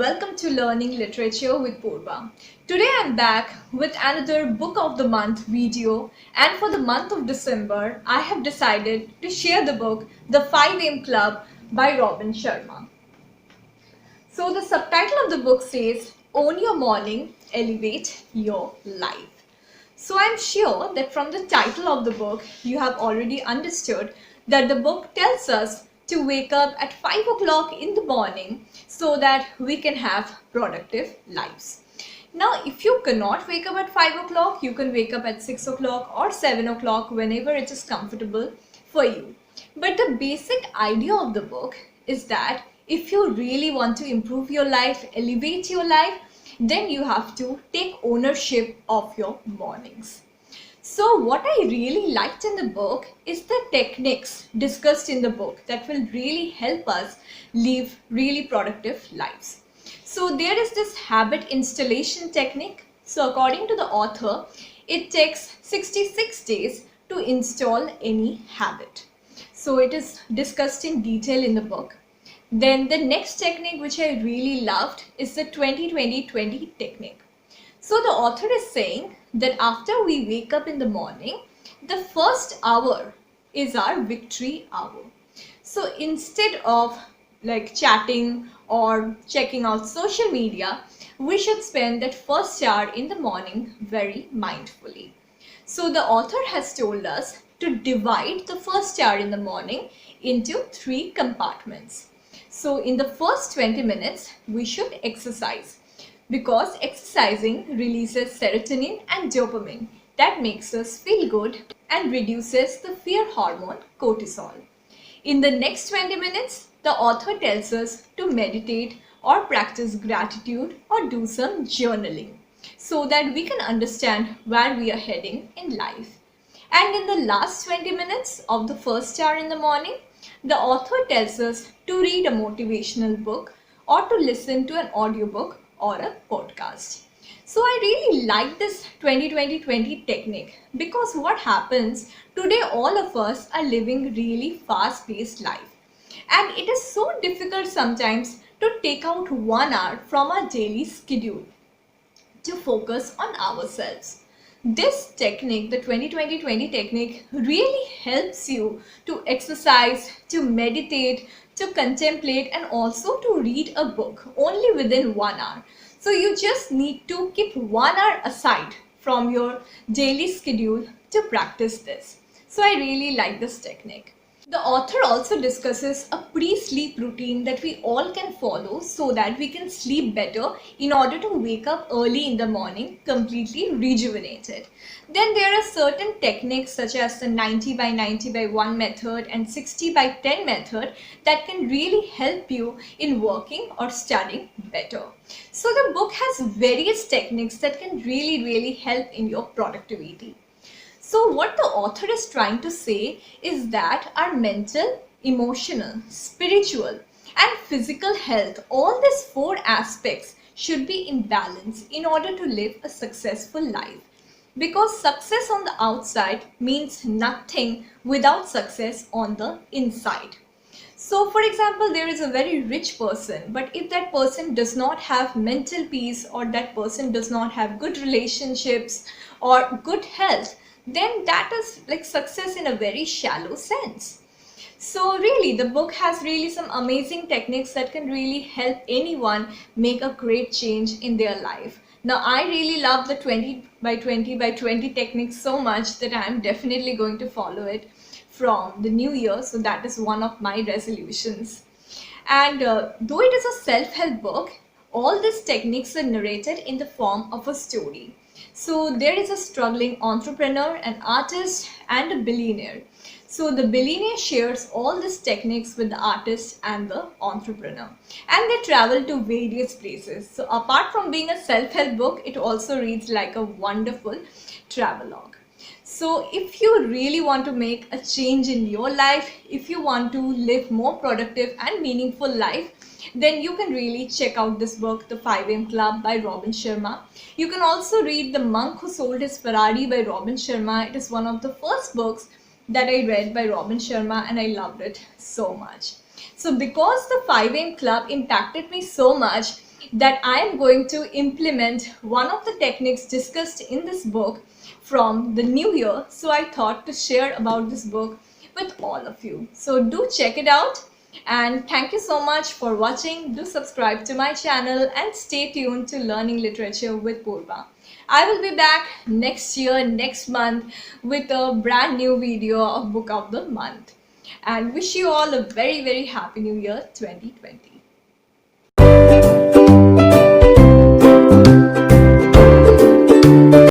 welcome to Learning Literature with Purba. Today I'm back with another Book of the Month video, and for the month of December I have decided to share the book The 5am Club by Robin Sharma. So the subtitle of the book says, Own Your Morning, Elevate Your Life. So I'm sure that from the title of the book you have already understood that the book tells us to wake up at 5 o'clock in the morning so that we can have productive lives. Now, if you cannot wake up at 5 o'clock, you can wake up at 6 o'clock or 7 o'clock whenever it is comfortable for you. But the basic idea of the book is that if you really want to improve your life, elevate your life, then you have to take ownership of your mornings. So what I really liked in the book is the techniques discussed in the book that will really help us live really productive lives. So there is this habit installation technique. So according to the author, it takes 66 days to install any habit. So it is discussed in detail in the book. Then the next technique which I really loved is the 20-20-20 technique. So the author is saying that after we wake up in the morning, the first hour is our victory hour. So instead of chatting or checking out social media, we should spend that first hour in the morning very mindfully. So the author has told us to divide the first hour in the morning into 3 compartments. So in the first 20 minutes, we should exercise, because exercising releases serotonin and dopamine that makes us feel good and reduces the fear hormone cortisol. In the next 20 minutes, the author tells us to meditate or practice gratitude or do some journaling so that we can understand where we are heading in life. And in the last 20 minutes of the first hour in the morning, the author tells us to read a motivational book or to listen to an audiobook or a podcast. So I really like this 20-20-20 technique, because what happens today, all of us are living really fast-paced life, and it is so difficult sometimes to take out 1 hour from our daily schedule to focus on ourselves. This technique, the 20-20-20 technique, really helps you to exercise, to meditate, to contemplate, and also to read a book only within 1 hour. So you just need to keep 1 hour aside from your daily schedule to practice this. So I really like this technique. The author also discusses a pre-sleep routine that we all can follow so that we can sleep better in order to wake up early in the morning completely rejuvenated. Then there are certain techniques such as the 90-by-90-by-1 method and 60-by-10 method that can really help you in working or studying better. So the book has various techniques that can really help in your productivity. So what the author is trying to say is that our mental, emotional, spiritual and physical health, all these 4 aspects should be in balance in order to live a successful life. Because success on the outside means nothing without success on the inside. So for example, there is a very rich person, but if that person does not have mental peace, or that person does not have good relationships or good health, then that is like success in a very shallow sense. So really the book has really some amazing techniques that can really help anyone make a great change in their life. Now I really love the 20-by-20-by-20 technique so much that I am definitely going to follow it from the new year. So that is one of my resolutions. And though it is a self-help book, all these techniques are narrated in the form of a story. So there is a struggling entrepreneur, an artist and a billionaire. So the billionaire shares all these techniques with the artist and the entrepreneur, and they travel to various places. So apart from being a self-help book, it also reads like a wonderful travelogue. So if you really want to make a change in your life, if you want to live more productive and meaningful life, then you can really check out this book, The 5am Club by Robin Sharma. You can also read The Monk Who Sold His Ferrari by Robin Sharma. It is one of the first books that I read by Robin Sharma, and I loved it so much. So because The 5am Club impacted me so much, that I am going to implement one of the techniques discussed in this book from the new year. So I thought to share about this book with all of you. So do check it out. And thank you so much for watching. Do subscribe to my channel and stay tuned to Learning Literature with Purba. I will be back next year, next month with a brand new video of Book of the Month. And wish you all a very, very happy new year 2020.